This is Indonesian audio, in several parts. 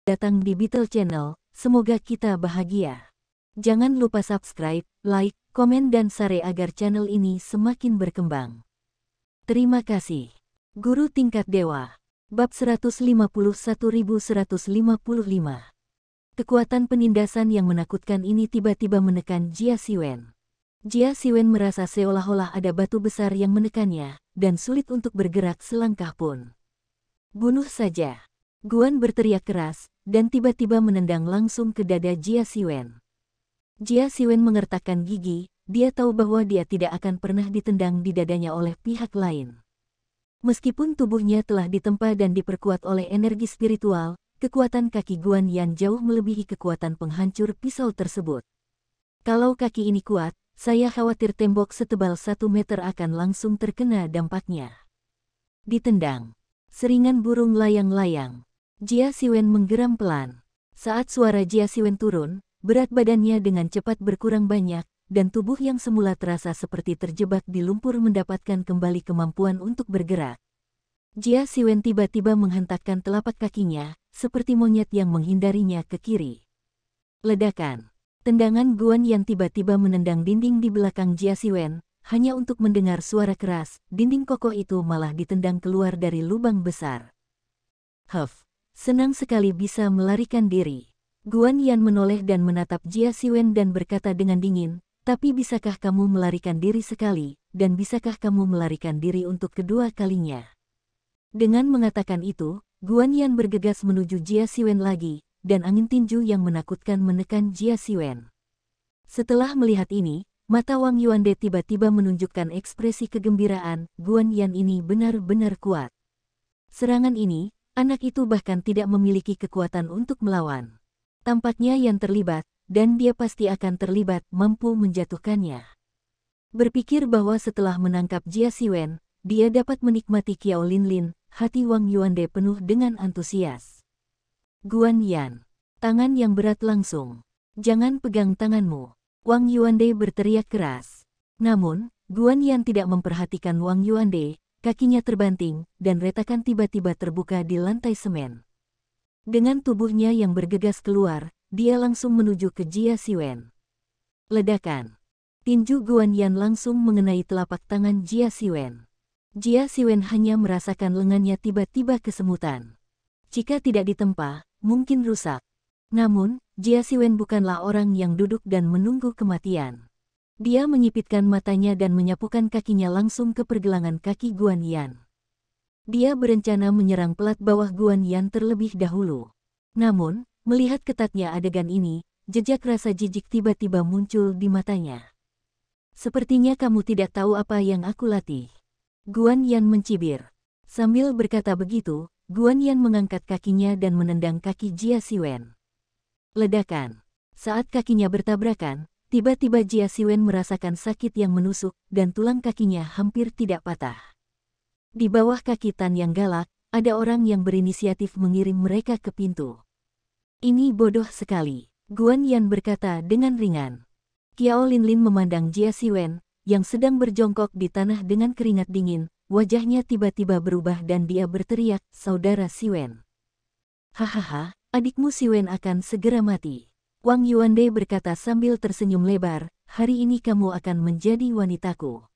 datang di Beetle Channel, semoga kita bahagia. Jangan lupa subscribe, like, komen dan share agar channel ini semakin berkembang. Terima kasih. Guru Tingkat Dewa. Bab 151.155. Kekuatan penindasan yang menakutkan ini tiba-tiba menekan Jia Siwen. Jia Siwen merasa seolah-olah ada batu besar yang menekannya, dan sulit untuk bergerak selangkah pun. Bunuh saja. Guan berteriak keras, dan tiba-tiba menendang langsung ke dada Jia Siwen. Jia Siwen mengertakkan gigi, dia tahu bahwa dia tidak akan pernah ditendang di dadanya oleh pihak lain. Meskipun tubuhnya telah ditempa dan diperkuat oleh energi spiritual, kekuatan kaki Guan Yan jauh melebihi kekuatan penghancur pisau tersebut. Kalau kaki ini kuat, saya khawatir tembok setebal 1 meter akan langsung terkena dampaknya. Ditendang. Seringan burung layang-layang. Jia Siwen menggeram pelan. Saat suara Jia Siwen turun, berat badannya dengan cepat berkurang banyak, dan tubuh yang semula terasa seperti terjebak di lumpur mendapatkan kembali kemampuan untuk bergerak. Jia Siwen tiba-tiba menghentakkan telapak kakinya, seperti monyet yang menghindarinya ke kiri. Ledakan. Tendangan Guan yang tiba-tiba menendang dinding di belakang Jia Siwen, hanya untuk mendengar suara keras, dinding kokoh itu malah ditendang keluar dari lubang besar. Huff, senang sekali bisa melarikan diri. Guan Yan menoleh dan menatap Jia Siwen dan berkata dengan dingin, tapi bisakah kamu melarikan diri sekali, dan bisakah kamu melarikan diri untuk kedua kalinya? Dengan mengatakan itu, Guan Yan bergegas menuju Jia Siwen lagi, dan angin tinju yang menakutkan menekan Jia Siwen. Setelah melihat ini, mata Wang Yuande tiba-tiba menunjukkan ekspresi kegembiraan, Guan Yan ini benar-benar kuat. Serangan ini, anak itu bahkan tidak memiliki kekuatan untuk melawan. Tampaknya Yan terlibat, dan dia pasti akan terlibat, mampu menjatuhkannya. Berpikir bahwa setelah menangkap Jia Siwen, dia dapat menikmati Qiao Linlin, hati Wang Yuande penuh dengan antusias. Guan Yan, tangan yang berat langsung. Jangan pegang tanganmu. Wang Yuande berteriak keras. Namun, Guan Yan tidak memperhatikan Wang Yuande, kakinya terbanting, dan retakan tiba-tiba terbuka di lantai semen. Dengan tubuhnya yang bergegas keluar, dia langsung menuju ke Jia Siwen. Ledakan. Tinju Guan Yan langsung mengenai telapak tangan Jia Siwen. Jia Siwen hanya merasakan lengannya tiba-tiba kesemutan. Jika tidak ditempa, mungkin rusak. Namun, Jia Siwen bukanlah orang yang duduk dan menunggu kematian. Dia menyipitkan matanya dan menyapukan kakinya langsung ke pergelangan kaki Guan Yan. Dia berencana menyerang pelat bawah Guan Yan terlebih dahulu. Namun, melihat ketatnya adegan ini, jejak rasa jijik tiba-tiba muncul di matanya. Sepertinya kamu tidak tahu apa yang aku latih. Guan Yan mencibir. Sambil berkata begitu, Guan Yan mengangkat kakinya dan menendang kaki Jia Siwen. Ledakan. Saat kakinya bertabrakan, tiba-tiba Jia Siwen merasakan sakit yang menusuk dan tulang kakinya hampir tidak patah. Di bawah kaki Tan yang galak, ada orang yang berinisiatif mengirim mereka ke pintu. Ini bodoh sekali, Guan Yan berkata dengan ringan. Qiao Linlin memandang Jia Siwen, yang sedang berjongkok di tanah dengan keringat dingin, wajahnya tiba-tiba berubah dan dia berteriak, "Saudara Siwen." Hahaha. Adikmu Siwen akan segera mati. Wang Yuande berkata sambil tersenyum lebar, hari ini kamu akan menjadi wanitaku.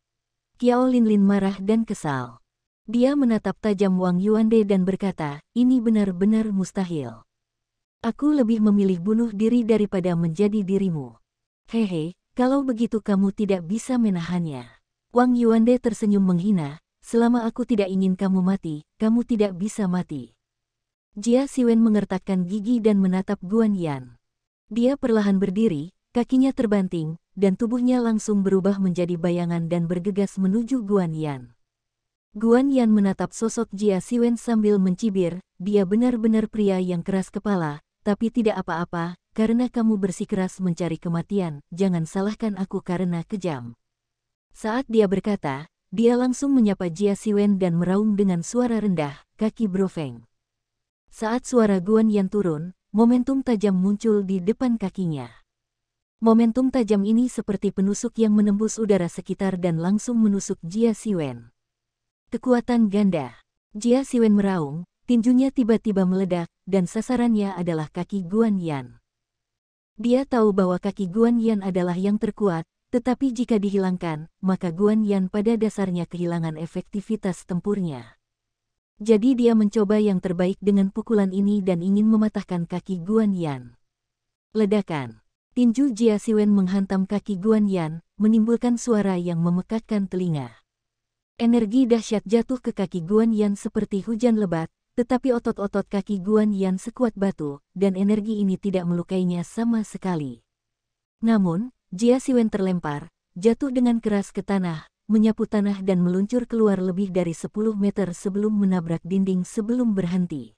Qiao Linlin marah dan kesal. Dia menatap tajam Wang Yuande dan berkata, ini benar-benar mustahil. Aku lebih memilih bunuh diri daripada menjadi dirimu. Hehe, kalau begitu kamu tidak bisa menahannya. Wang Yuande tersenyum menghina, selama aku tidak ingin kamu mati, kamu tidak bisa mati. Jia Siwen mengertakkan gigi dan menatap Guan Yan. Dia perlahan berdiri, kakinya terbanting, dan tubuhnya langsung berubah menjadi bayangan dan bergegas menuju Guan Yan. Guan Yan menatap sosok Jia Siwen sambil mencibir, dia benar-benar pria yang keras kepala, tapi tidak apa-apa, karena kamu bersikeras mencari kematian, jangan salahkan aku karena kejam. Saat dia berkata, dia langsung menyapa Jia Siwen dan meraung dengan suara rendah, kaki brofeng. Saat suara Guan Yan turun, momentum tajam muncul di depan kakinya. Momentum tajam ini seperti penusuk yang menembus udara sekitar dan langsung menusuk Jia Siwen. Kekuatan ganda. Jia Siwen meraung, tinjunya tiba-tiba meledak, dan sasarannya adalah kaki Guan Yan. Dia tahu bahwa kaki Guan Yan adalah yang terkuat, tetapi jika dihilangkan, maka Guan Yan pada dasarnya kehilangan efektivitas tempurnya. Jadi dia mencoba yang terbaik dengan pukulan ini dan ingin mematahkan kaki Guan Yan. Ledakan. Tinju Jia Siwen menghantam kaki Guan Yan, menimbulkan suara yang memekakkan telinga. Energi dahsyat jatuh ke kaki Guan Yan seperti hujan lebat, tetapi otot-otot kaki Guan Yan sekuat batu, dan energi ini tidak melukainya sama sekali. Namun, Jia Siwen terlempar, jatuh dengan keras ke tanah, menyapu tanah dan meluncur keluar lebih dari 10 meter sebelum menabrak dinding sebelum berhenti.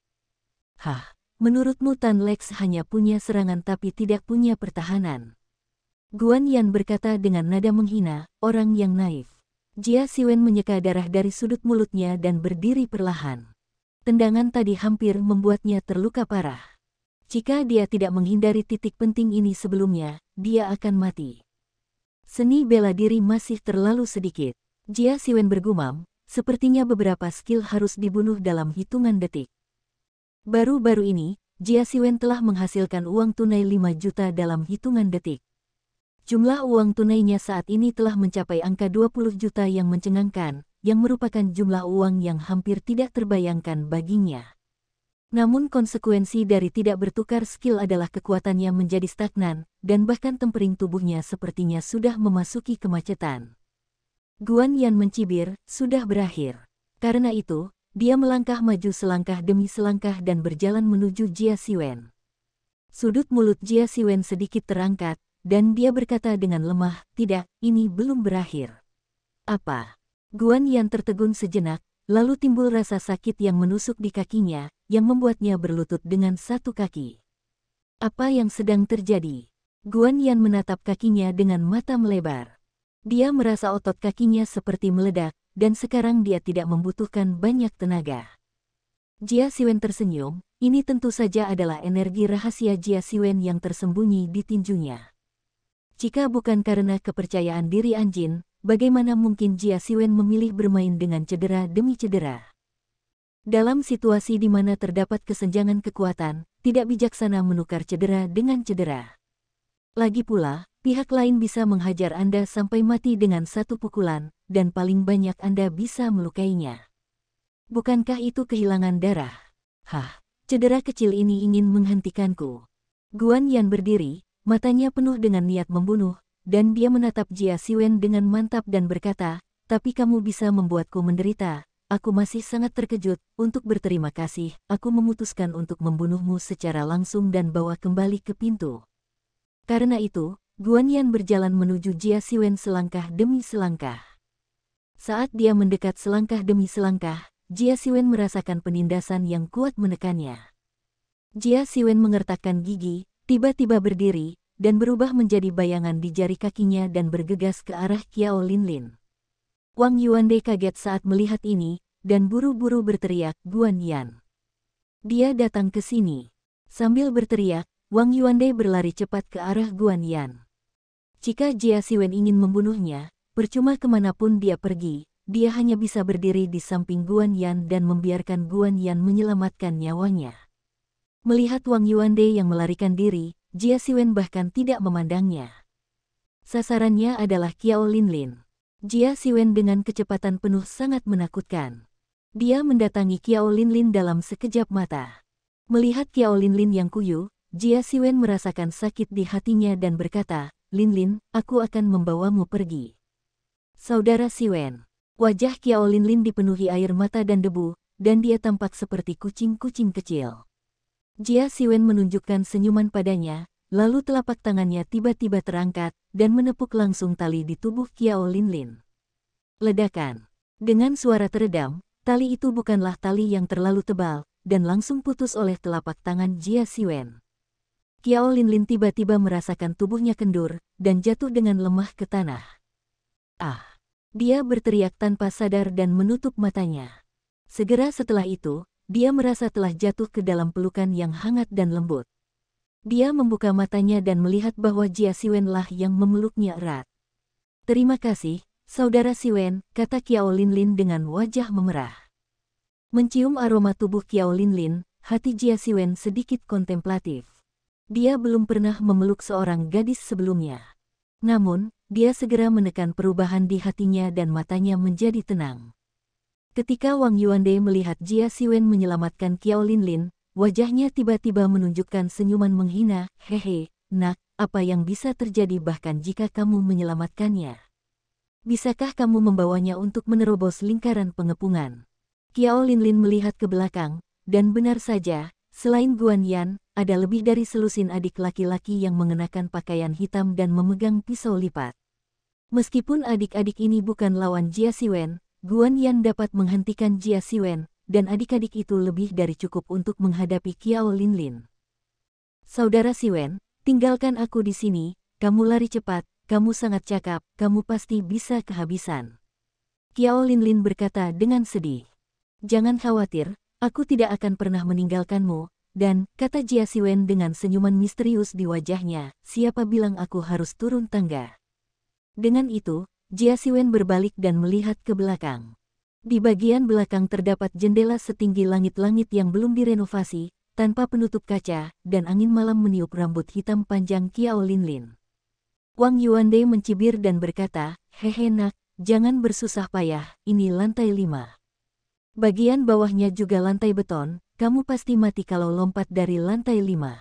Hah, menurutmu Tan Lex hanya punya serangan tapi tidak punya pertahanan? Guan Yan berkata dengan nada menghina, orang yang naif. Jia Siwen menyeka darah dari sudut mulutnya dan berdiri perlahan. Tendangan tadi hampir membuatnya terluka parah. Jika dia tidak menghindari titik penting ini sebelumnya, dia akan mati. Seni bela diri masih terlalu sedikit. Jia Siwen bergumam, sepertinya beberapa skill harus dibunuh dalam hitungan detik. Baru-baru ini, Jia Siwen telah menghasilkan uang tunai 5 juta dalam hitungan detik. Jumlah uang tunainya saat ini telah mencapai angka 20 juta yang mencengangkan, yang merupakan jumlah uang yang hampir tidak terbayangkan baginya. Namun konsekuensi dari tidak bertukar skill adalah kekuatannya menjadi stagnan, dan bahkan tempering tubuhnya sepertinya sudah memasuki kemacetan. Guan Yan mencibir, sudah berakhir. Karena itu, dia melangkah maju selangkah demi selangkah dan berjalan menuju Jia Siwen. Sudut mulut Jia Siwen sedikit terangkat, dan dia berkata dengan lemah, tidak, ini belum berakhir. Apa? Guan Yan tertegun sejenak, lalu timbul rasa sakit yang menusuk di kakinya, yang membuatnya berlutut dengan satu kaki. Apa yang sedang terjadi? Guan Yan menatap kakinya dengan mata melebar. Dia merasa otot kakinya seperti meledak, dan sekarang dia tidak membutuhkan banyak tenaga. Jia Siwen tersenyum, ini tentu saja adalah energi rahasia Jia Siwen yang tersembunyi di tinjunya. Jika bukan karena kepercayaan diri Anjin, bagaimana mungkin Jia Siwen memilih bermain dengan cedera demi cedera? Dalam situasi di mana terdapat kesenjangan kekuatan, tidak bijaksana menukar cedera dengan cedera. Lagi pula, pihak lain bisa menghajar Anda sampai mati dengan satu pukulan, dan paling banyak Anda bisa melukainya. Bukankah itu kehilangan darah? Hah, cedera kecil ini ingin menghentikanku. Guan Yan berdiri, matanya penuh dengan niat membunuh, dan dia menatap Jia Siwen dengan mantap dan berkata, tapi kamu bisa membuatku menderita. Aku masih sangat terkejut. Untuk berterima kasih, aku memutuskan untuk membunuhmu secara langsung dan bawa kembali ke pintu. Karena itu, Guan Yan berjalan menuju Jia Siwen selangkah demi selangkah. Saat dia mendekat selangkah demi selangkah, Jia Siwen merasakan penindasan yang kuat menekannya. Jia Siwen mengertakkan gigi, tiba-tiba berdiri, dan berubah menjadi bayangan di jari kakinya dan bergegas ke arah Qiao Linlin. Wang Yuande kaget saat melihat ini, dan buru-buru berteriak, Guan Yan. Dia datang ke sini. Sambil berteriak, Wang Yuande berlari cepat ke arah Guan Yan. Jika Jia Siwen ingin membunuhnya, percuma kemanapun dia pergi, dia hanya bisa berdiri di samping Guan Yan dan membiarkan Guan Yan menyelamatkan nyawanya. Melihat Wang Yuande yang melarikan diri, Jia Siwen bahkan tidak memandangnya. Sasarannya adalah Qiao Linlin. Jia Siwen dengan kecepatan penuh sangat menakutkan. Dia mendatangi Qiao Linlin dalam sekejap mata. Melihat Qiao Linlin yang kuyu, Jia Siwen merasakan sakit di hatinya dan berkata, Linlin, aku akan membawamu pergi. Saudara Siwen. Wajah Qiao Linlin dipenuhi air mata dan debu, dan dia tampak seperti kucing-kucing kecil. Jia Siwen menunjukkan senyuman padanya, lalu telapak tangannya tiba-tiba terangkat, dan menepuk langsung tali di tubuh Qiao Linlin. Ledakan. Dengan suara teredam, tali itu bukanlah tali yang terlalu tebal, dan langsung putus oleh telapak tangan Jia Siwen. Qiao Linlin tiba-tiba merasakan tubuhnya kendur, dan jatuh dengan lemah ke tanah. Ah! Dia berteriak tanpa sadar dan menutup matanya. Segera setelah itu, dia merasa telah jatuh ke dalam pelukan yang hangat dan lembut. Dia membuka matanya dan melihat bahwa Jia Siwen lah yang memeluknya erat. Terima kasih, Saudara Siwen, kata Qiao Linlin dengan wajah memerah. Mencium aroma tubuh Qiao Linlin, hati Jia Siwen sedikit kontemplatif. Dia belum pernah memeluk seorang gadis sebelumnya. Namun, dia segera menekan perubahan di hatinya dan matanya menjadi tenang. Ketika Wang Yuande melihat Jia Siwen menyelamatkan Qiao Linlin, wajahnya tiba-tiba menunjukkan senyuman menghina. Hehe, nak, apa yang bisa terjadi bahkan jika kamu menyelamatkannya? Bisakah kamu membawanya untuk menerobos lingkaran pengepungan? Qiao Linlin melihat ke belakang, dan benar saja, selain Guan Yan, ada lebih dari selusin adik laki-laki yang mengenakan pakaian hitam dan memegang pisau lipat. Meskipun adik-adik ini bukan lawan Jia Siwen, Guan Yan dapat menghentikan Jia Siwen, dan adik-adik itu lebih dari cukup untuk menghadapi Qiao Linlin. Saudara Siwen, tinggalkan aku di sini, kamu lari cepat, kamu sangat cakap, kamu pasti bisa kehabisan. Qiao Linlin berkata dengan sedih. Jangan khawatir, aku tidak akan pernah meninggalkanmu, dan, kata Jia Siwen dengan senyuman misterius di wajahnya, siapa bilang aku harus turun tangga? Dengan itu, Jia Siwen berbalik dan melihat ke belakang. Di bagian belakang terdapat jendela setinggi langit-langit yang belum direnovasi, tanpa penutup kaca, dan angin malam meniup rambut hitam panjang Qiao Linlin. Wang Yuande mencibir dan berkata, hehe nak, jangan bersusah payah, ini lantai 5. Bagian bawahnya juga lantai beton, kamu pasti mati kalau lompat dari lantai 5.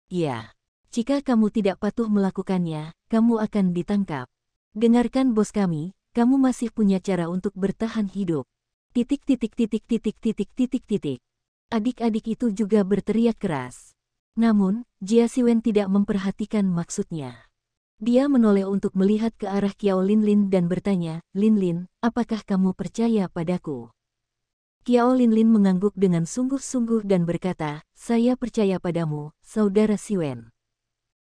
Ya, jika kamu tidak patuh melakukannya, kamu akan ditangkap. Dengarkan bos kami, kamu masih punya cara untuk bertahan hidup. Titik titik titik titik titik titik titik. Adik-adik itu juga berteriak keras. Namun, Jia Siwen tidak memperhatikan maksudnya. Dia menoleh untuk melihat ke arah Qiao Linlin dan bertanya, Linlin, apakah kamu percaya padaku? Qiao Linlin mengangguk dengan sungguh-sungguh dan berkata, saya percaya padamu, saudara Siwen.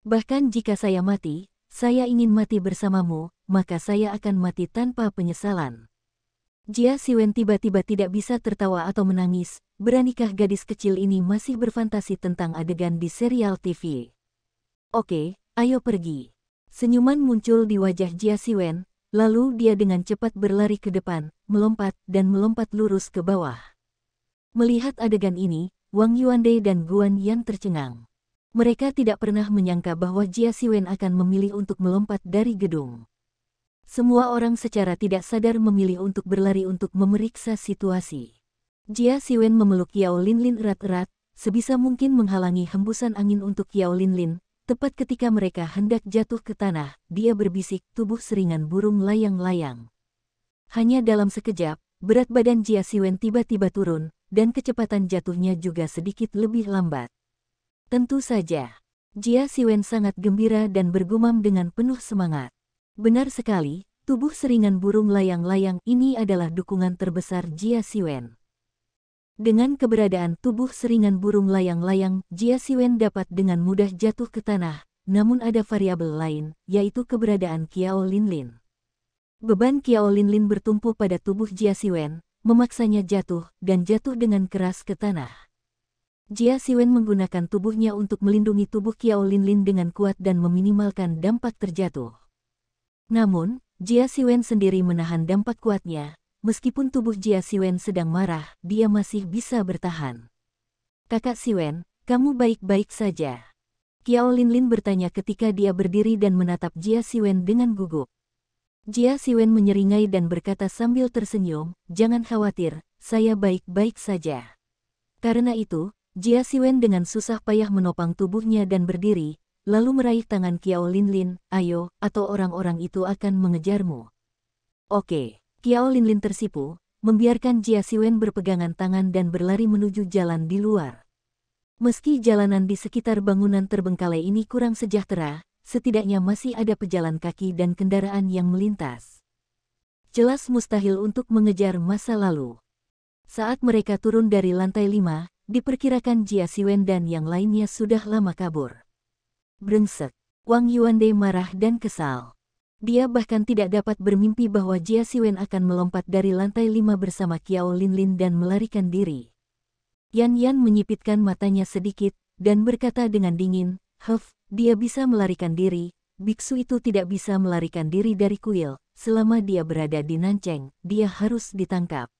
Bahkan jika saya mati, saya ingin mati bersamamu, maka saya akan mati tanpa penyesalan. Jia Siwen tiba-tiba tidak bisa tertawa atau menangis, beranikah gadis kecil ini masih berfantasi tentang adegan di serial TV? Oke, ayo pergi. Senyuman muncul di wajah Jia Siwen, lalu dia dengan cepat berlari ke depan, melompat lurus ke bawah. Melihat adegan ini, Wang Yuande dan Guan Yan tercengang. Mereka tidak pernah menyangka bahwa Jia Siwen akan memilih untuk melompat dari gedung. Semua orang secara tidak sadar memilih untuk berlari untuk memeriksa situasi. Jia Siwen memeluk Qiao Linlin erat-erat, sebisa mungkin menghalangi hembusan angin untuk Qiao Linlin. Tepat ketika mereka hendak jatuh ke tanah, dia berbisik, tubuh seringan burung layang-layang. Hanya dalam sekejap, berat badan Jia Siwen tiba-tiba turun, dan kecepatan jatuhnya juga sedikit lebih lambat. Tentu saja, Jia Siwen sangat gembira dan bergumam dengan penuh semangat. Benar sekali, tubuh seringan burung layang-layang ini adalah dukungan terbesar Jia Siwen. Dengan keberadaan tubuh seringan burung layang-layang, Jia Siwen dapat dengan mudah jatuh ke tanah, namun ada variabel lain, yaitu keberadaan Qiao Linlin. Beban Qiao Linlin bertumpu pada tubuh Jia Siwen, memaksanya jatuh, dan jatuh dengan keras ke tanah. Jia Siwen menggunakan tubuhnya untuk melindungi tubuh Qiao Linlin dengan kuat dan meminimalkan dampak terjatuh. Namun, Jia Siwen sendiri menahan dampak kuatnya. Meskipun tubuh Jia Siwen sedang marah, dia masih bisa bertahan. Kakak Siwen, kamu baik-baik saja? Qiao Linlin bertanya ketika dia berdiri dan menatap Jia Siwen dengan gugup. Jia Siwen menyeringai dan berkata sambil tersenyum, jangan khawatir, saya baik-baik saja. Karena itu, Jia Siwen dengan susah payah menopang tubuhnya dan berdiri, lalu meraih tangan Qiao Linlin, ayo, atau orang-orang itu akan mengejarmu. Oke. Qiao Linlin tersipu, membiarkan Jia Siwen berpegangan tangan dan berlari menuju jalan di luar. Meski jalanan di sekitar bangunan terbengkalai ini kurang sejahtera, setidaknya masih ada pejalan kaki dan kendaraan yang melintas. Jelas mustahil untuk mengejar masa lalu. Saat mereka turun dari lantai 5, diperkirakan Jia Siwen dan yang lainnya sudah lama kabur. Brengsek, Wang Yuande marah dan kesal. Dia bahkan tidak dapat bermimpi bahwa Jia Siwen akan melompat dari lantai 5 bersama Qiao Linlin dan melarikan diri. Yan Yan menyipitkan matanya sedikit, dan berkata dengan dingin, dia bisa melarikan diri, biksu itu tidak bisa melarikan diri dari kuil, selama dia berada di Nancheng, dia harus ditangkap.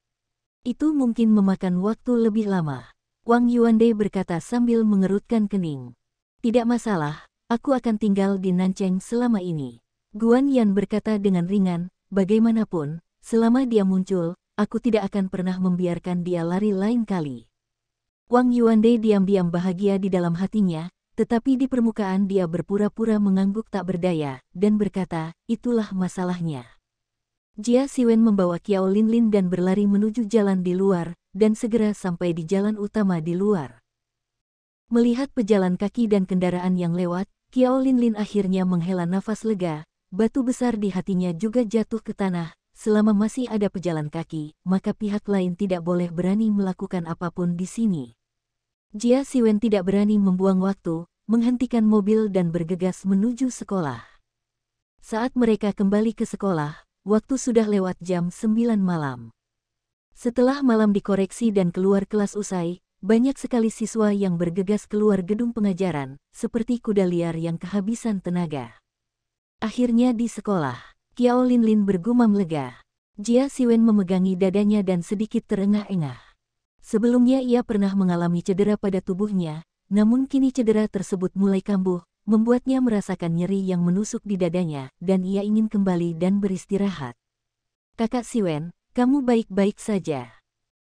Itu mungkin memakan waktu lebih lama. Wang Yuande berkata sambil mengerutkan kening. Tidak masalah, aku akan tinggal di Nancheng selama ini. Guan Yan berkata dengan ringan, bagaimanapun, selama dia muncul, aku tidak akan pernah membiarkan dia lari lain kali. Wang Yuande diam-diam bahagia di dalam hatinya, tetapi di permukaan dia berpura-pura mengangguk tak berdaya, dan berkata, itulah masalahnya. Jia Siwen membawa Qiao Linlin dan berlari menuju jalan di luar, dan segera sampai di jalan utama di luar. Melihat pejalan kaki dan kendaraan yang lewat, Qiao Linlin akhirnya menghela nafas lega, batu besar di hatinya juga jatuh ke tanah. Selama masih ada pejalan kaki, maka pihak lain tidak boleh berani melakukan apapun di sini. Jia Siwen tidak berani membuang waktu, menghentikan mobil dan bergegas menuju sekolah. Saat mereka kembali ke sekolah, waktu sudah lewat jam 9 malam. Setelah malam dikoreksi dan keluar kelas usai, banyak sekali siswa yang bergegas keluar gedung pengajaran, seperti kuda liar yang kehabisan tenaga. Akhirnya di sekolah, Qiao Linlin bergumam lega. Jia Siwen memegangi dadanya dan sedikit terengah-engah. Sebelumnya ia pernah mengalami cedera pada tubuhnya, namun kini cedera tersebut mulai kambuh, membuatnya merasakan nyeri yang menusuk di dadanya, dan ia ingin kembali dan beristirahat. Kakak Siwen, kamu baik-baik saja.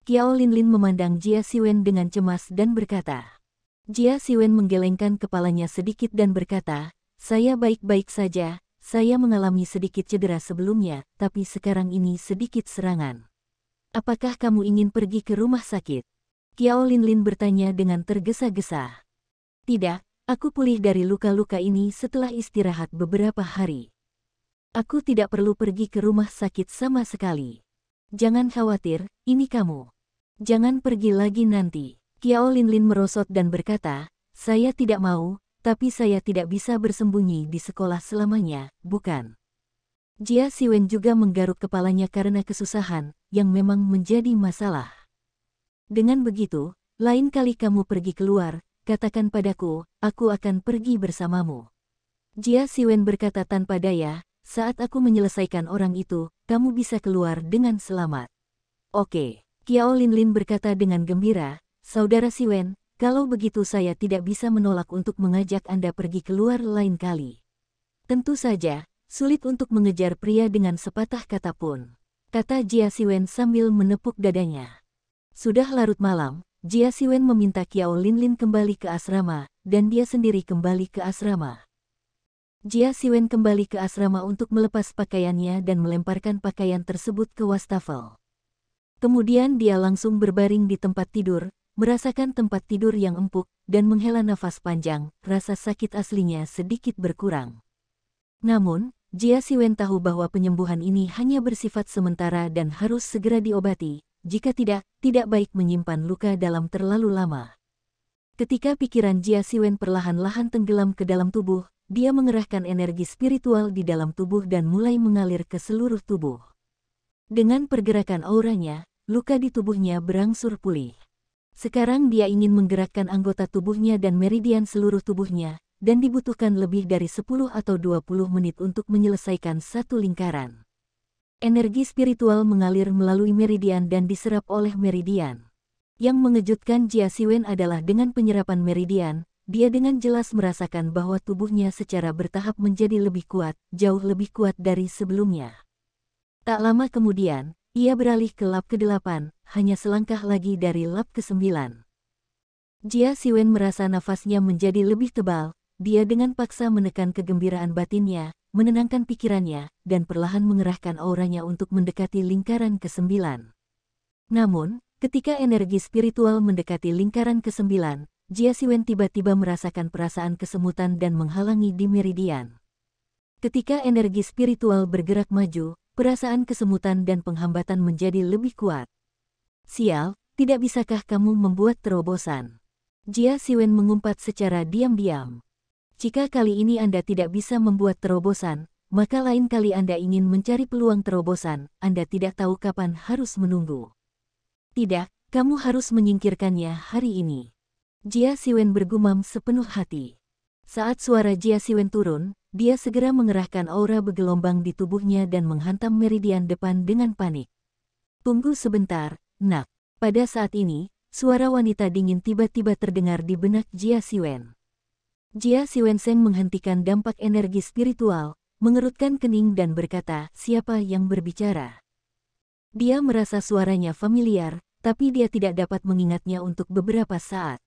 Qiao Linlin memandang Jia Siwen dengan cemas dan berkata. Jia Siwen menggelengkan kepalanya sedikit dan berkata, saya baik-baik saja, saya mengalami sedikit cedera sebelumnya, tapi sekarang ini sedikit serangan. Apakah kamu ingin pergi ke rumah sakit? Qiao Linlin bertanya dengan tergesa-gesa. Tidak, aku pulih dari luka-luka ini setelah istirahat beberapa hari. Aku tidak perlu pergi ke rumah sakit sama sekali. Jangan khawatir, ini kamu. Jangan pergi lagi nanti. Qiao Linlin merosot dan berkata, saya tidak mau, tapi saya tidak bisa bersembunyi di sekolah selamanya, bukan? Jia Siwen juga menggaruk kepalanya karena kesusahan, yang memang menjadi masalah. Dengan begitu, lain kali kamu pergi keluar, katakan padaku, aku akan pergi bersamamu. Jia Siwen berkata tanpa daya, saat aku menyelesaikan orang itu, kamu bisa keluar dengan selamat. Oke, Qiao Linlin berkata dengan gembira, Saudara Siwen, kalau begitu saya tidak bisa menolak untuk mengajak Anda pergi keluar lain kali. Tentu saja, sulit untuk mengejar pria dengan sepatah kata pun, kata Jia Siwen sambil menepuk dadanya. Sudah larut malam, Jia Siwen meminta Qiao Linlin kembali ke asrama, dan dia sendiri kembali ke asrama. Jia Siwen kembali ke asrama untuk melepas pakaiannya dan melemparkan pakaian tersebut ke wastafel. Kemudian dia langsung berbaring di tempat tidur, merasakan tempat tidur yang empuk, dan menghela nafas panjang, rasa sakit aslinya sedikit berkurang. Namun, Jia Siwen tahu bahwa penyembuhan ini hanya bersifat sementara dan harus segera diobati, jika tidak baik menyimpan luka dalam terlalu lama. Ketika pikiran Jia Siwen perlahan-lahan tenggelam ke dalam tubuh, dia mengerahkan energi spiritual di dalam tubuh dan mulai mengalir ke seluruh tubuh. Dengan pergerakan auranya, luka di tubuhnya berangsur pulih. Sekarang dia ingin menggerakkan anggota tubuhnya dan meridian seluruh tubuhnya, dan dibutuhkan lebih dari 10 atau 20 menit untuk menyelesaikan satu lingkaran. Energi spiritual mengalir melalui meridian dan diserap oleh meridian. Yang mengejutkan Jia Siwen adalah dengan penyerapan meridian, dia dengan jelas merasakan bahwa tubuhnya secara bertahap menjadi lebih kuat, jauh lebih kuat dari sebelumnya. Tak lama kemudian, ia beralih ke lap ke-8, hanya selangkah lagi dari lap ke-9. Jia Siwen merasa nafasnya menjadi lebih tebal, dia dengan paksa menekan kegembiraan batinnya, menenangkan pikirannya, dan perlahan mengerahkan auranya untuk mendekati lingkaran ke-9. Namun, ketika energi spiritual mendekati lingkaran ke-9, Jia Siwen tiba-tiba merasakan perasaan kesemutan dan menghalangi di meridian. Ketika energi spiritual bergerak maju, perasaan kesemutan dan penghambatan menjadi lebih kuat. Sial, tidak bisakah kamu membuat terobosan? Jia Siwen mengumpat secara diam-diam. Jika kali ini Anda tidak bisa membuat terobosan, maka lain kali Anda ingin mencari peluang terobosan, Anda tidak tahu kapan harus menunggu. Tidak, kamu harus menyingkirkannya hari ini. Jia Siwen bergumam sepenuh hati. Saat suara Jia Siwen turun, dia segera mengerahkan aura bergelombang di tubuhnya dan menghantam meridian depan dengan panik. Tunggu sebentar, Nak. Pada saat ini, suara wanita dingin tiba-tiba terdengar di benak Jia Siwen. Jia Siwen Seng menghentikan dampak energi spiritual, mengerutkan kening dan berkata, siapa yang berbicara? Dia merasa suaranya familiar, tapi dia tidak dapat mengingatnya untuk beberapa saat.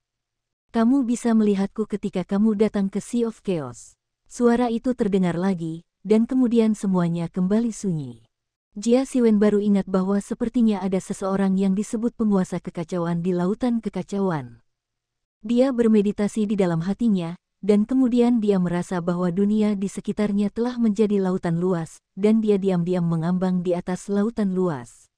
Kamu bisa melihatku ketika kamu datang ke Sea of Chaos. Suara itu terdengar lagi, dan kemudian semuanya kembali sunyi. Jia Siwen baru ingat bahwa sepertinya ada seseorang yang disebut penguasa kekacauan di lautan kekacauan. Dia bermeditasi di dalam hatinya, dan kemudian dia merasa bahwa dunia di sekitarnya telah menjadi lautan luas, dan dia diam-diam mengambang di atas lautan luas.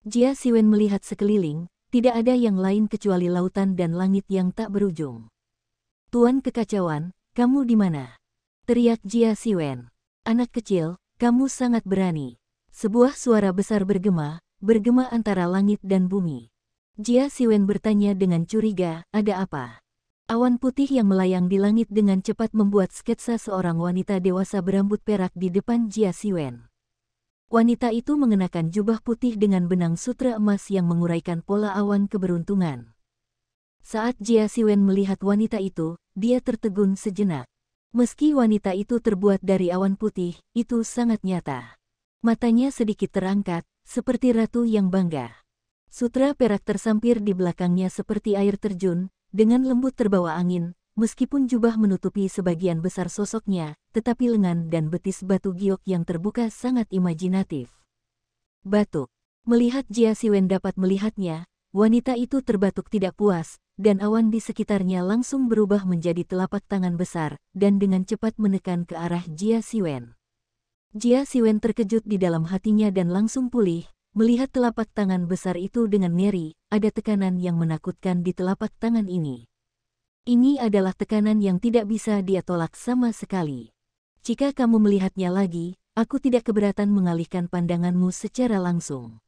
Jia Siwen melihat sekeliling, tidak ada yang lain kecuali lautan dan langit yang tak berujung. Tuan kekacauan, kamu di mana? Teriak Jia Siwen. Anak kecil, kamu sangat berani. Sebuah suara besar bergema antara langit dan bumi. Jia Siwen bertanya dengan curiga, ada apa? Awan putih yang melayang di langit dengan cepat membuat sketsa seorang wanita dewasa berambut perak di depan Jia Siwen. Wanita itu mengenakan jubah putih dengan benang sutra emas yang menguraikan pola awan keberuntungan. Saat Jia Siwen melihat wanita itu, dia tertegun sejenak. Meski wanita itu terbuat dari awan putih, itu sangat nyata. Matanya sedikit terangkat, seperti ratu yang bangga. Sutra perak tersampir di belakangnya seperti air terjun, dengan lembut terbawa angin, meskipun jubah menutupi sebagian besar sosoknya, tetapi lengan dan betis batu giok yang terbuka sangat imajinatif. Batuk. Melihat Jia Siwen dapat melihatnya, wanita itu terbatuk tidak puas, dan awan di sekitarnya langsung berubah menjadi telapak tangan besar, dan dengan cepat menekan ke arah Jia Siwen. Jia Siwen terkejut di dalam hatinya dan langsung pulih, melihat telapak tangan besar itu dengan ngeri, ada tekanan yang menakutkan di telapak tangan ini. Ini adalah tekanan yang tidak bisa dia tolak sama sekali. Jika kamu melihatnya lagi, aku tidak keberatan mengalihkan pandanganmu secara langsung.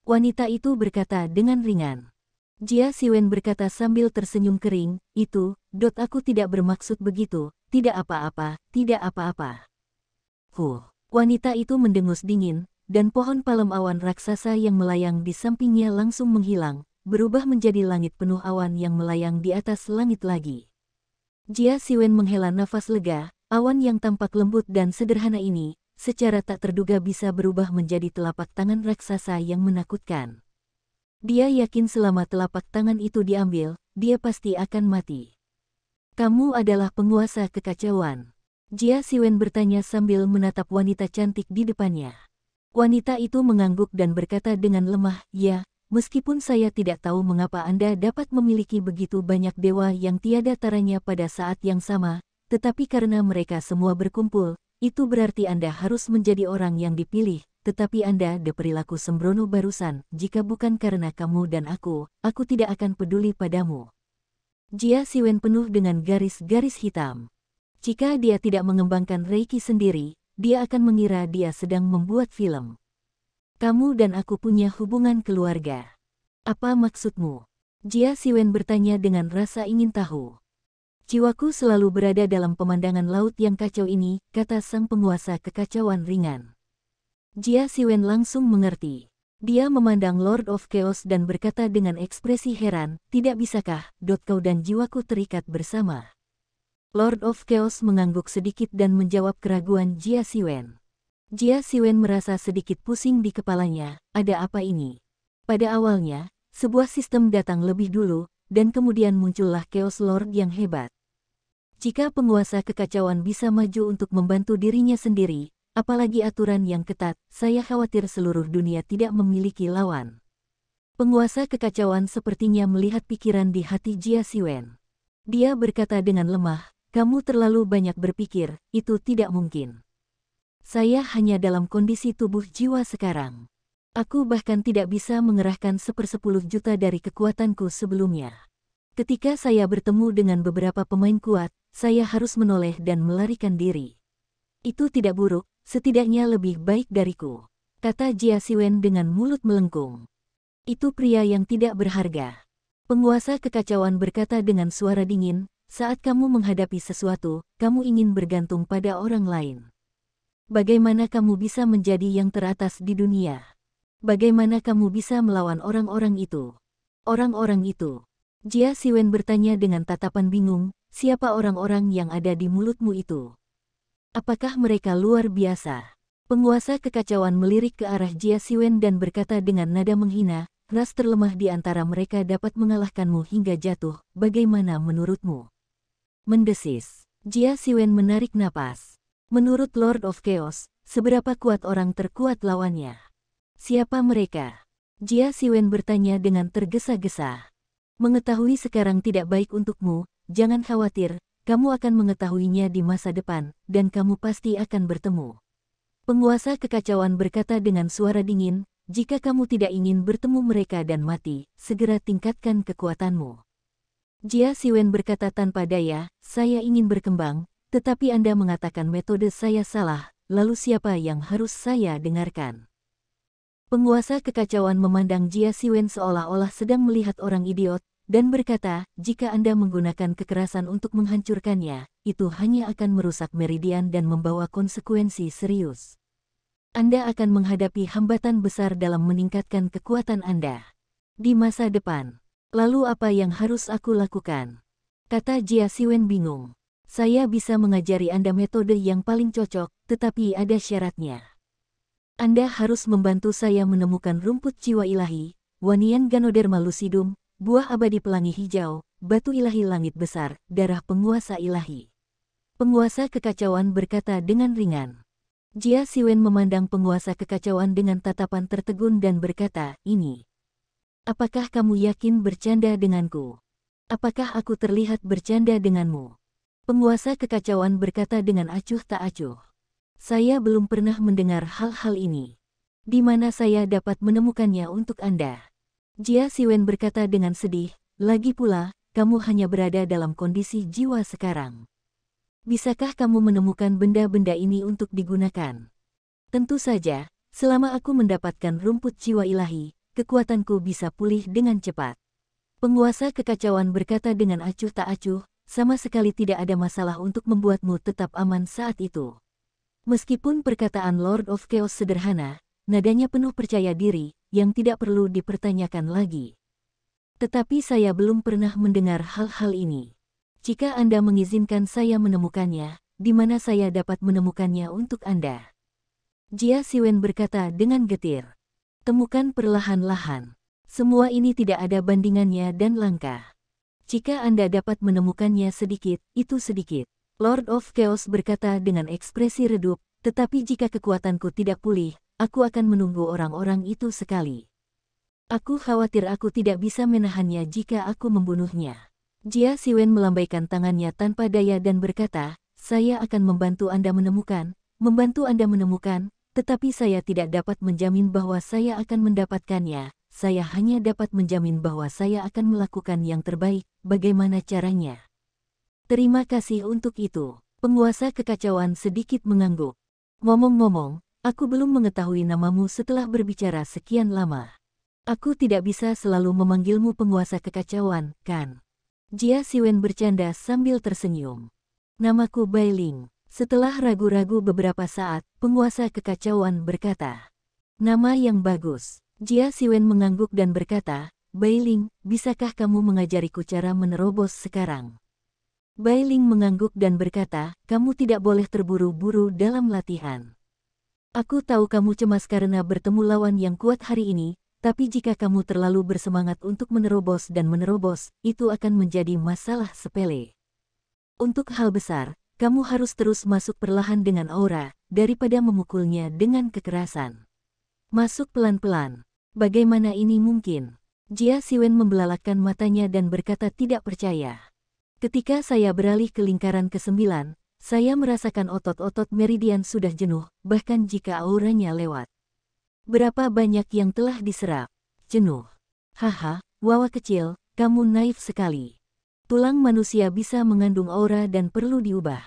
Wanita itu berkata dengan ringan. Jia Siwen berkata sambil tersenyum kering, aku tidak bermaksud begitu, tidak apa-apa, tidak apa-apa. Wanita itu mendengus dingin, dan pohon palem awan raksasa yang melayang di sampingnya langsung menghilang, berubah menjadi langit penuh awan yang melayang di atas langit lagi. Jia Siwen menghela nafas lega, awan yang tampak lembut dan sederhana ini, secara tak terduga bisa berubah menjadi telapak tangan raksasa yang menakutkan. Dia yakin selama telapak tangan itu diambil, dia pasti akan mati. Kamu adalah penguasa kekacauan. Jia Siwen bertanya sambil menatap wanita cantik di depannya. Wanita itu mengangguk dan berkata dengan lemah, ya, meskipun saya tidak tahu mengapa Anda dapat memiliki begitu banyak dewa yang tiada taranya pada saat yang sama, tetapi karena mereka semua berkumpul, itu berarti Anda harus menjadi orang yang dipilih, tetapi Anda berperilaku sembrono barusan, jika bukan karena kamu dan aku tidak akan peduli padamu. Jia Siwen penuh dengan garis-garis hitam. Jika dia tidak mengembangkan Reiki sendiri, dia akan mengira dia sedang membuat film. Kamu dan aku punya hubungan keluarga. Apa maksudmu? Jia Siwen bertanya dengan rasa ingin tahu. Jiwaku selalu berada dalam pemandangan laut yang kacau ini, kata sang penguasa kekacauan ringan. Jia Siwen langsung mengerti. Dia memandang Lord of Chaos dan berkata dengan ekspresi heran, tidak bisakah, kau dan jiwaku terikat bersama? Lord of Chaos mengangguk sedikit dan menjawab keraguan Jia Siwen. Jia Siwen merasa sedikit pusing di kepalanya, ada apa ini? Pada awalnya, sebuah sistem datang lebih dulu, dan kemudian muncullah Chaos Lord yang hebat. Jika penguasa kekacauan bisa maju untuk membantu dirinya sendiri, apalagi aturan yang ketat, saya khawatir seluruh dunia tidak memiliki lawan. Penguasa kekacauan sepertinya melihat pikiran di hati Jia Siwen. Dia berkata dengan lemah, kamu terlalu banyak berpikir, itu tidak mungkin. Saya hanya dalam kondisi tubuh jiwa sekarang. Aku bahkan tidak bisa mengerahkan 1/10 juta dari kekuatanku sebelumnya. Ketika saya bertemu dengan beberapa pemain kuat, saya harus menoleh dan melarikan diri. Itu tidak buruk, setidaknya lebih baik dariku, kata Jia Siwen dengan mulut melengkung. Itu pria yang tidak berharga. Penguasa kekacauan berkata dengan suara dingin, saat kamu menghadapi sesuatu, kamu ingin bergantung pada orang lain. Bagaimana kamu bisa menjadi yang teratas di dunia? Bagaimana kamu bisa melawan orang-orang itu? Orang-orang itu. Jia Siwen bertanya dengan tatapan bingung, siapa orang-orang yang ada di mulutmu itu? Apakah mereka luar biasa? Penguasa kekacauan melirik ke arah Jia Siwen dan berkata dengan nada menghina, ras terlemah di antara mereka dapat mengalahkanmu hingga jatuh, bagaimana menurutmu? Mendesis. Jia Siwen menarik napas. Menurut Lord of Chaos, seberapa kuat orang terkuat lawannya? Siapa mereka? Jia Siwen bertanya dengan tergesa-gesa. Mengetahui sekarang tidak baik untukmu, jangan khawatir, kamu akan mengetahuinya di masa depan, dan kamu pasti akan bertemu. Penguasa kekacauan berkata dengan suara dingin, jika kamu tidak ingin bertemu mereka dan mati, segera tingkatkan kekuatanmu. Jia Siwen berkata tanpa daya, saya ingin berkembang, tetapi Anda mengatakan metode saya salah, lalu siapa yang harus saya dengarkan? Penguasa kekacauan memandang Jia Siwen seolah-olah sedang melihat orang idiot, dan berkata, jika Anda menggunakan kekerasan untuk menghancurkannya, itu hanya akan merusak meridian dan membawa konsekuensi serius. Anda akan menghadapi hambatan besar dalam meningkatkan kekuatan Anda di masa depan. Lalu apa yang harus aku lakukan? Kata Jia Siwen bingung. Saya bisa mengajari Anda metode yang paling cocok, tetapi ada syaratnya. Anda harus membantu saya menemukan rumput jiwa ilahi, Wanian Ganoderma lucidum, buah abadi pelangi hijau, batu ilahi langit besar, darah penguasa ilahi. Penguasa kekacauan berkata dengan ringan. Jia Siwen memandang penguasa kekacauan dengan tatapan tertegun dan berkata, ini. Apakah kamu yakin bercanda denganku? Apakah aku terlihat bercanda denganmu? Penguasa kekacauan berkata dengan acuh tak acuh. Saya belum pernah mendengar hal-hal ini. Di mana saya dapat menemukannya untuk Anda? Jia Siwen berkata dengan sedih, lagi pula, kamu hanya berada dalam kondisi jiwa sekarang. Bisakah kamu menemukan benda-benda ini untuk digunakan? Tentu saja, selama aku mendapatkan rumput jiwa ilahi, kekuatanku bisa pulih dengan cepat. Penguasa kekacauan berkata dengan acuh tak acuh, sama sekali tidak ada masalah untuk membuatmu tetap aman saat itu. Meskipun perkataan Lord of Chaos sederhana, nadanya penuh percaya diri, yang tidak perlu dipertanyakan lagi. Tetapi saya belum pernah mendengar hal-hal ini. Jika Anda mengizinkan saya menemukannya, di mana saya dapat menemukannya untuk Anda? Jia Siwen berkata dengan getir. Temukan perlahan-lahan. Semua ini tidak ada bandingannya dan langka. Jika Anda dapat menemukannya sedikit, itu sedikit. Lord of Chaos berkata dengan ekspresi redup, tetapi jika kekuatanku tidak pulih, aku akan menunggu orang-orang itu sekali. Aku khawatir aku tidak bisa menahannya jika aku membunuhnya. Jia Siwen melambaikan tangannya tanpa daya dan berkata, saya akan membantu Anda menemukan, tetapi saya tidak dapat menjamin bahwa saya akan mendapatkannya, saya hanya dapat menjamin bahwa saya akan melakukan yang terbaik, bagaimana caranya? Terima kasih untuk itu. Penguasa kekacauan sedikit mengangguk. Ngomong-ngomong, aku belum mengetahui namamu setelah berbicara sekian lama. Aku tidak bisa selalu memanggilmu penguasa kekacauan, kan? Jia Siwen bercanda sambil tersenyum. Namaku Bailing. Setelah ragu-ragu beberapa saat, penguasa kekacauan berkata. Nama yang bagus. Jia Siwen mengangguk dan berkata, Bailing, bisakah kamu mengajariku cara menerobos sekarang? Bailing mengangguk dan berkata, kamu tidak boleh terburu-buru dalam latihan. Aku tahu kamu cemas karena bertemu lawan yang kuat hari ini, tapi jika kamu terlalu bersemangat untuk menerobos, itu akan menjadi masalah sepele. Untuk hal besar, kamu harus terus masuk perlahan dengan aura, daripada memukulnya dengan kekerasan. Masuk pelan-pelan. Bagaimana ini mungkin? Jia Siwen membelalakkan matanya dan berkata tidak percaya. Ketika saya beralih ke lingkaran ke-9, saya merasakan otot-otot meridian sudah jenuh, bahkan jika auranya lewat. Berapa banyak yang telah diserap? Jenuh. Haha, wawa kecil, kamu naif sekali. Tulang manusia bisa mengandung aura dan perlu diubah.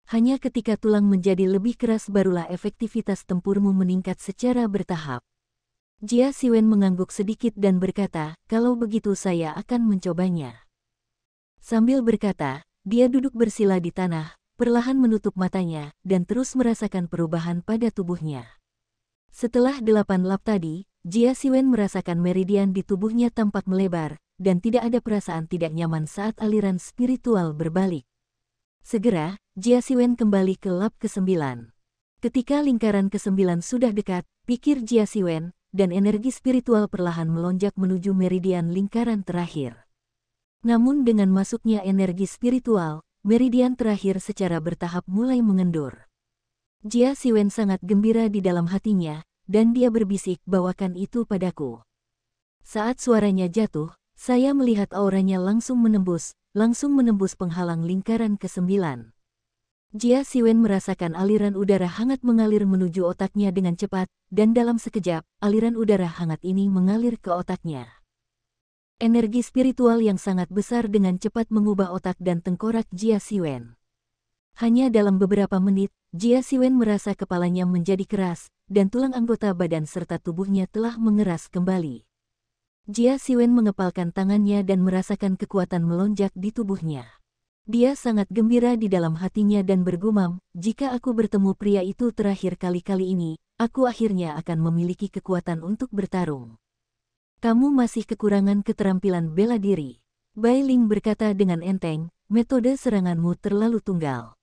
Hanya ketika tulang menjadi lebih keras barulah efektivitas tempurmu meningkat secara bertahap. Jia Siwen mengangguk sedikit dan berkata, kalau begitu saya akan mencobanya. Sambil berkata, dia duduk bersila di tanah, perlahan menutup matanya, dan terus merasakan perubahan pada tubuhnya. Setelah 8 lap tadi, Jia Siwen merasakan meridian di tubuhnya tampak melebar, dan tidak ada perasaan tidak nyaman saat aliran spiritual berbalik. Segera, Jia Siwen kembali ke lap ke-9. Ketika lingkaran ke-9 sudah dekat, pikir Jia Siwen, dan energi spiritual perlahan melonjak menuju meridian lingkaran terakhir. Namun dengan masuknya energi spiritual, meridian terakhir secara bertahap mulai mengendur. Jia Siwen sangat gembira di dalam hatinya, dan dia berbisik, bawakan itu padaku. Saat suaranya jatuh, saya melihat auranya langsung menembus penghalang lingkaran ke-9. Jia Siwen merasakan aliran udara hangat mengalir menuju otaknya dengan cepat, dan dalam sekejap, aliran udara hangat ini mengalir ke otaknya. Energi spiritual yang sangat besar dengan cepat mengubah otak dan tengkorak Jia Siwen. Hanya dalam beberapa menit, Jia Siwen merasa kepalanya menjadi keras, dan tulang anggota badan serta tubuhnya telah mengeras kembali. Jia Siwen mengepalkan tangannya dan merasakan kekuatan melonjak di tubuhnya. Dia sangat gembira di dalam hatinya dan bergumam, jika aku bertemu pria itu terakhir kali ini, aku akhirnya akan memiliki kekuatan untuk bertarung. Kamu masih kekurangan keterampilan bela diri. Bai Ling berkata dengan enteng, metode seranganmu terlalu tunggal.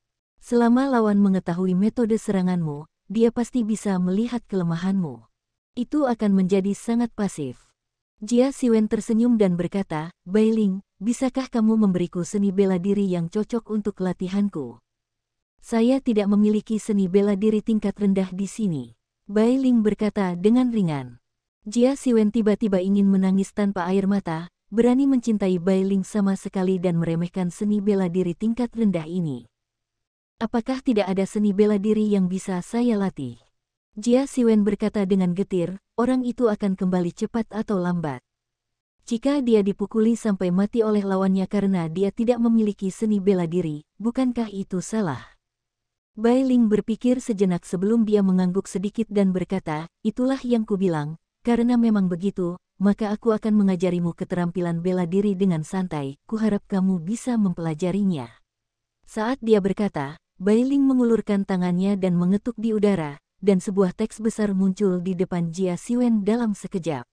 Selama lawan mengetahui metode seranganmu, dia pasti bisa melihat kelemahanmu. Itu akan menjadi sangat pasif. Jia Siwen tersenyum dan berkata, Bai Ling, bisakah kamu memberiku seni bela diri yang cocok untuk latihanku? Saya tidak memiliki seni bela diri tingkat rendah di sini. Bai Ling berkata dengan ringan. Jia Siwen tiba-tiba ingin menangis tanpa air mata, berani mencintai Bai Ling sama sekali dan meremehkan seni bela diri tingkat rendah ini. Apakah tidak ada seni bela diri yang bisa saya latih? Jia Siwen berkata dengan getir, orang itu akan kembali cepat atau lambat. Jika dia dipukuli sampai mati oleh lawannya karena dia tidak memiliki seni bela diri, bukankah itu salah? Bai Ling berpikir sejenak sebelum dia mengangguk sedikit dan berkata, itulah yang kubilang, karena memang begitu, maka aku akan mengajarimu keterampilan bela diri dengan santai, kuharap kamu bisa mempelajarinya. Saat dia berkata, Bai Ling mengulurkan tangannya dan mengetuk di udara, dan sebuah teks besar muncul di depan Jia Siwen dalam sekejap.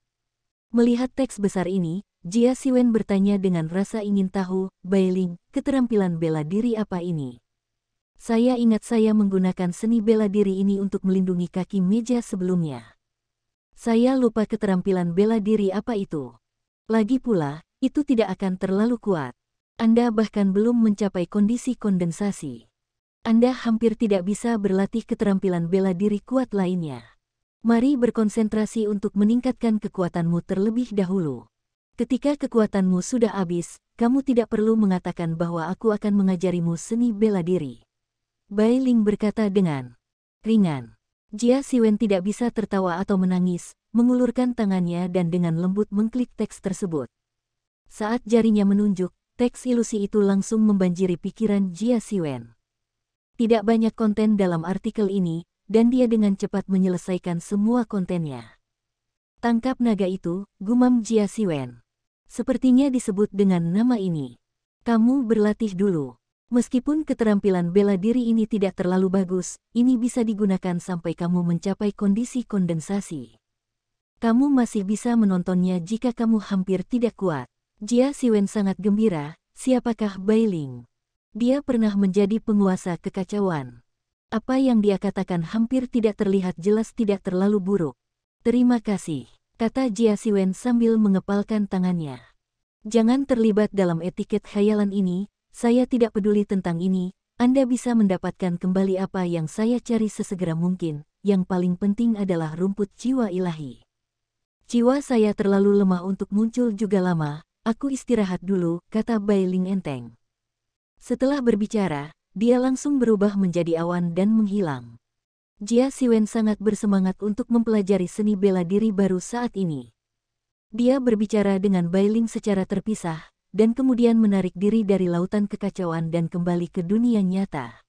Melihat teks besar ini, Jia Siwen bertanya dengan rasa ingin tahu, Bai Ling, keterampilan bela diri apa ini? Saya ingat saya menggunakan seni bela diri ini untuk melindungi kaki meja sebelumnya. Saya lupa keterampilan bela diri apa itu. Lagi pula, itu tidak akan terlalu kuat. Anda bahkan belum mencapai kondisi kondensasi. Anda hampir tidak bisa berlatih keterampilan bela diri kuat lainnya. Mari berkonsentrasi untuk meningkatkan kekuatanmu terlebih dahulu. Ketika kekuatanmu sudah habis, kamu tidak perlu mengatakan bahwa aku akan mengajarimu seni bela diri. Bai Ling berkata dengan ringan. Jia Siwen tidak bisa tertawa atau menangis, mengulurkan tangannya dan dengan lembut mengklik teks tersebut. Saat jarinya menunjuk, teks ilusi itu langsung membanjiri pikiran Jia Siwen. Tidak banyak konten dalam artikel ini, dan dia dengan cepat menyelesaikan semua kontennya. Tangkap naga itu, gumam Jia Siwen. Sepertinya disebut dengan nama ini. Kamu berlatih dulu. Meskipun keterampilan bela diri ini tidak terlalu bagus, ini bisa digunakan sampai kamu mencapai kondisi kondensasi. Kamu masih bisa menontonnya jika kamu hampir tidak kuat. Jia Siwen sangat gembira, siapakah Bai Ling? Dia pernah menjadi penguasa kekacauan. Apa yang dia katakan hampir tidak terlihat jelas tidak terlalu buruk. Terima kasih, kata Jia Siwen sambil mengepalkan tangannya. Jangan terlibat dalam etiket khayalan ini, saya tidak peduli tentang ini, Anda bisa mendapatkan kembali apa yang saya cari sesegera mungkin, yang paling penting adalah rumput jiwa ilahi. Jiwa saya terlalu lemah untuk muncul juga lama, aku istirahat dulu, kata Bai Ling enteng. Setelah berbicara, dia langsung berubah menjadi awan dan menghilang. Jia Siwen sangat bersemangat untuk mempelajari seni bela diri baru saat ini. Dia berbicara dengan Bai Ling secara terpisah, dan kemudian menarik diri dari lautan kekacauan dan kembali ke dunia nyata.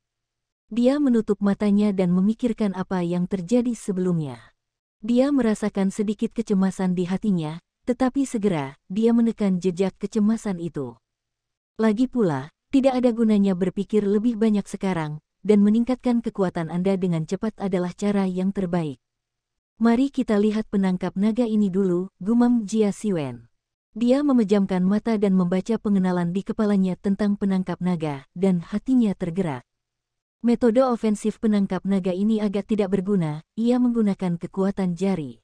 Dia menutup matanya dan memikirkan apa yang terjadi sebelumnya. Dia merasakan sedikit kecemasan di hatinya, tetapi segera, dia menekan jejak kecemasan itu. Lagi pula, tidak ada gunanya berpikir lebih banyak sekarang, dan meningkatkan kekuatan Anda dengan cepat adalah cara yang terbaik. Mari kita lihat penangkap naga ini dulu, gumam Jia Siwen. Dia memejamkan mata dan membaca pengenalan di kepalanya tentang penangkap naga, dan hatinya tergerak. Metode ofensif penangkap naga ini agak tidak berguna, ia menggunakan kekuatan jari.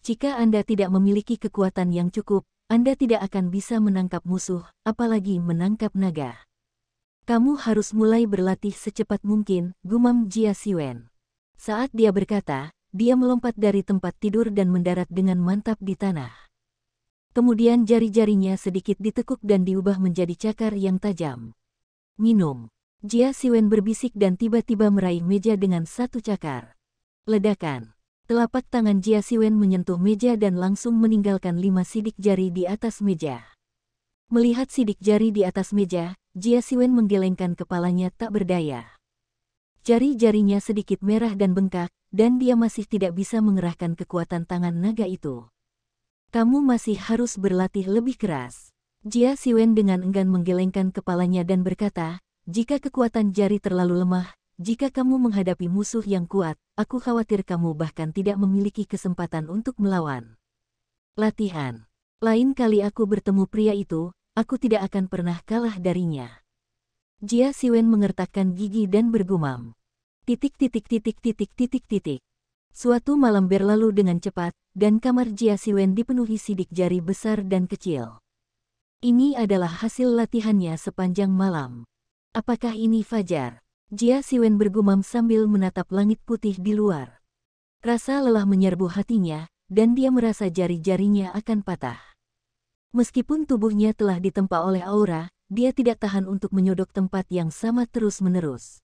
Jika Anda tidak memiliki kekuatan yang cukup, Anda tidak akan bisa menangkap musuh, apalagi menangkap naga. Kamu harus mulai berlatih secepat mungkin, gumam Jia Siwen. Saat dia berkata, dia melompat dari tempat tidur dan mendarat dengan mantap di tanah. Kemudian jari-jarinya sedikit ditekuk dan diubah menjadi cakar yang tajam. Minum. Jia Siwen berbisik dan tiba-tiba meraih meja dengan satu cakar. Ledakan. Telapak tangan Jia Siwen menyentuh meja dan langsung meninggalkan 5 sidik jari di atas meja. Melihat sidik jari di atas meja, Jia Siwen menggelengkan kepalanya tak berdaya. Jari-jarinya sedikit merah dan bengkak, dan dia masih tidak bisa mengerahkan kekuatan tangan naga itu. Kamu masih harus berlatih lebih keras. Jia Siwen dengan enggan menggelengkan kepalanya dan berkata, jika kekuatan jari terlalu lemah, jika kamu menghadapi musuh yang kuat, aku khawatir kamu bahkan tidak memiliki kesempatan untuk melawan. Latihan. Lain kali aku bertemu pria itu, aku tidak akan pernah kalah darinya. Jia Siwen mengertakkan gigi dan bergumam. Suatu malam berlalu dengan cepat, dan kamar Jia Siwen dipenuhi sidik jari besar dan kecil. Ini adalah hasil latihannya sepanjang malam. Apakah ini fajar? Jia Siwen bergumam sambil menatap langit putih di luar. Rasa lelah menyerbu hatinya, dan dia merasa jari-jarinya akan patah. Meskipun tubuhnya telah ditempa oleh aura, dia tidak tahan untuk menyodok tempat yang sama terus-menerus.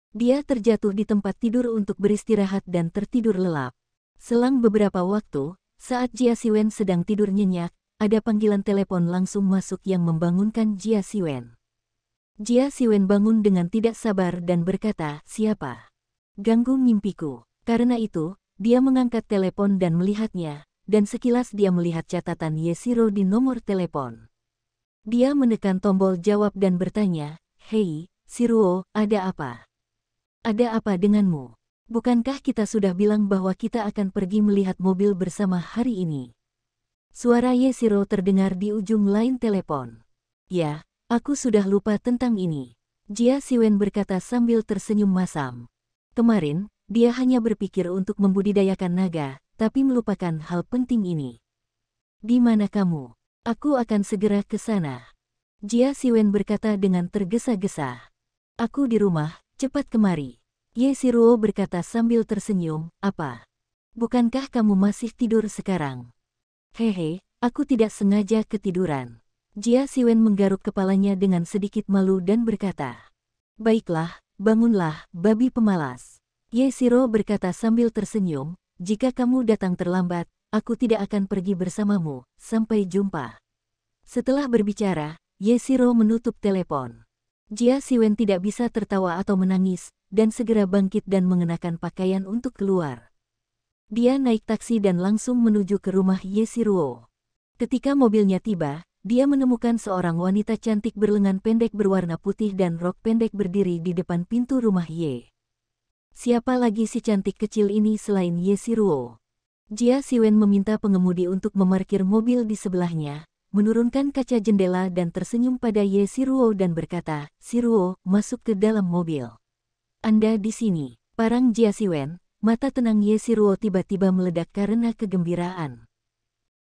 Dia terjatuh di tempat tidur untuk beristirahat dan tertidur lelap. Selang beberapa waktu, saat Jia Siwen sedang tidur nyenyak, ada panggilan telepon langsung masuk yang membangunkan Jia Siwen. Jia Siwen bangun dengan tidak sabar dan berkata, "Siapa? Ganggu mimpiku." Karena itu, dia mengangkat telepon dan melihatnya, dan sekilas dia melihat catatan Yeshiro di nomor telepon. Dia menekan tombol jawab dan bertanya, "Hei, Shiruo, ada apa? Ada apa denganmu? Bukankah kita sudah bilang bahwa kita akan pergi melihat mobil bersama hari ini?" Suara Yeshiro terdengar di ujung lain telepon. "Ya, aku sudah lupa tentang ini." Jia Siwen berkata sambil tersenyum masam. Kemarin, dia hanya berpikir untuk membudidayakan naga, tapi melupakan hal penting ini. "Di mana kamu? Aku akan segera ke sana." Jia Siwen berkata dengan tergesa-gesa. "Aku di rumah, cepat kemari." Yeshiro berkata sambil tersenyum, "Apa? Bukankah kamu masih tidur sekarang?" "Hehe, aku tidak sengaja ketiduran." Jia Siwen menggaruk kepalanya dengan sedikit malu dan berkata, "Baiklah, bangunlah, babi pemalas." Yeshiro berkata sambil tersenyum, "Jika kamu datang terlambat, aku tidak akan pergi bersamamu, sampai jumpa." Setelah berbicara, Yeshiro menutup telepon. Jia Siwen tidak bisa tertawa atau menangis, dan segera bangkit dan mengenakan pakaian untuk keluar. Dia naik taksi dan langsung menuju ke rumah Yeshiro. Ketika mobilnya tiba, dia menemukan seorang wanita cantik berlengan pendek berwarna putih dan rok pendek berdiri di depan pintu rumah Ye. Siapa lagi si cantik kecil ini selain Yeshiro? Jia Siwen meminta pengemudi untuk memarkir mobil di sebelahnya, menurunkan kaca jendela dan tersenyum pada Yeshiro dan berkata, "Shiruo, masuk ke dalam mobil." "Anda di sini." Parang Jia Siwen, mata tenang Yeshiro tiba-tiba meledak karena kegembiraan.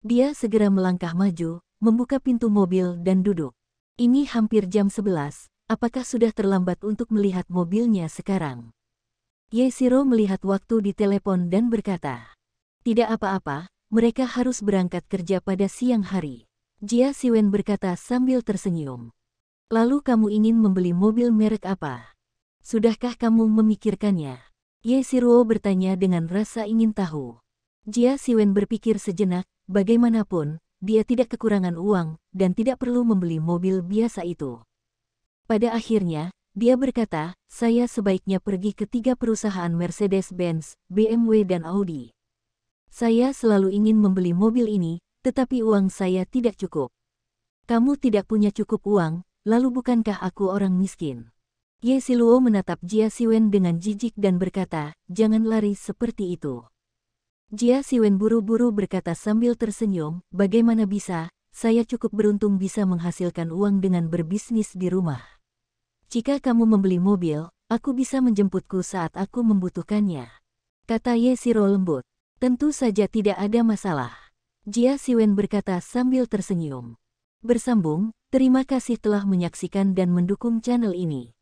Dia segera melangkah maju, membuka pintu mobil dan duduk. "Ini hampir jam 11, apakah sudah terlambat untuk melihat mobilnya sekarang?" Yeshiro melihat waktu di telepon dan berkata, "Tidak apa-apa, mereka harus berangkat kerja pada siang hari." Jia Siwen berkata sambil tersenyum. "Lalu kamu ingin membeli mobil merek apa? Sudahkah kamu memikirkannya?" Yeshiro bertanya dengan rasa ingin tahu. Jia Siwen berpikir sejenak, bagaimanapun, dia tidak kekurangan uang, dan tidak perlu membeli mobil biasa itu. Pada akhirnya, dia berkata, "Saya sebaiknya pergi ke 3 perusahaan Mercedes-Benz, BMW dan Audi. Saya selalu ingin membeli mobil ini, tetapi uang saya tidak cukup." "Kamu tidak punya cukup uang, lalu bukankah aku orang miskin?" Yeshiro menatap Jia Siwen dengan jijik dan berkata, "Jangan lari seperti itu. Jia Siwen buru-buru berkata sambil tersenyum, bagaimana bisa, saya cukup beruntung bisa menghasilkan uang dengan berbisnis di rumah. Jika kamu membeli mobil, aku bisa menjemputku saat aku membutuhkannya. Kata Ye Shiro lembut. Tentu saja tidak ada masalah. Jia Siwen berkata sambil tersenyum. Bersambung, terima kasih telah menyaksikan dan mendukung channel ini.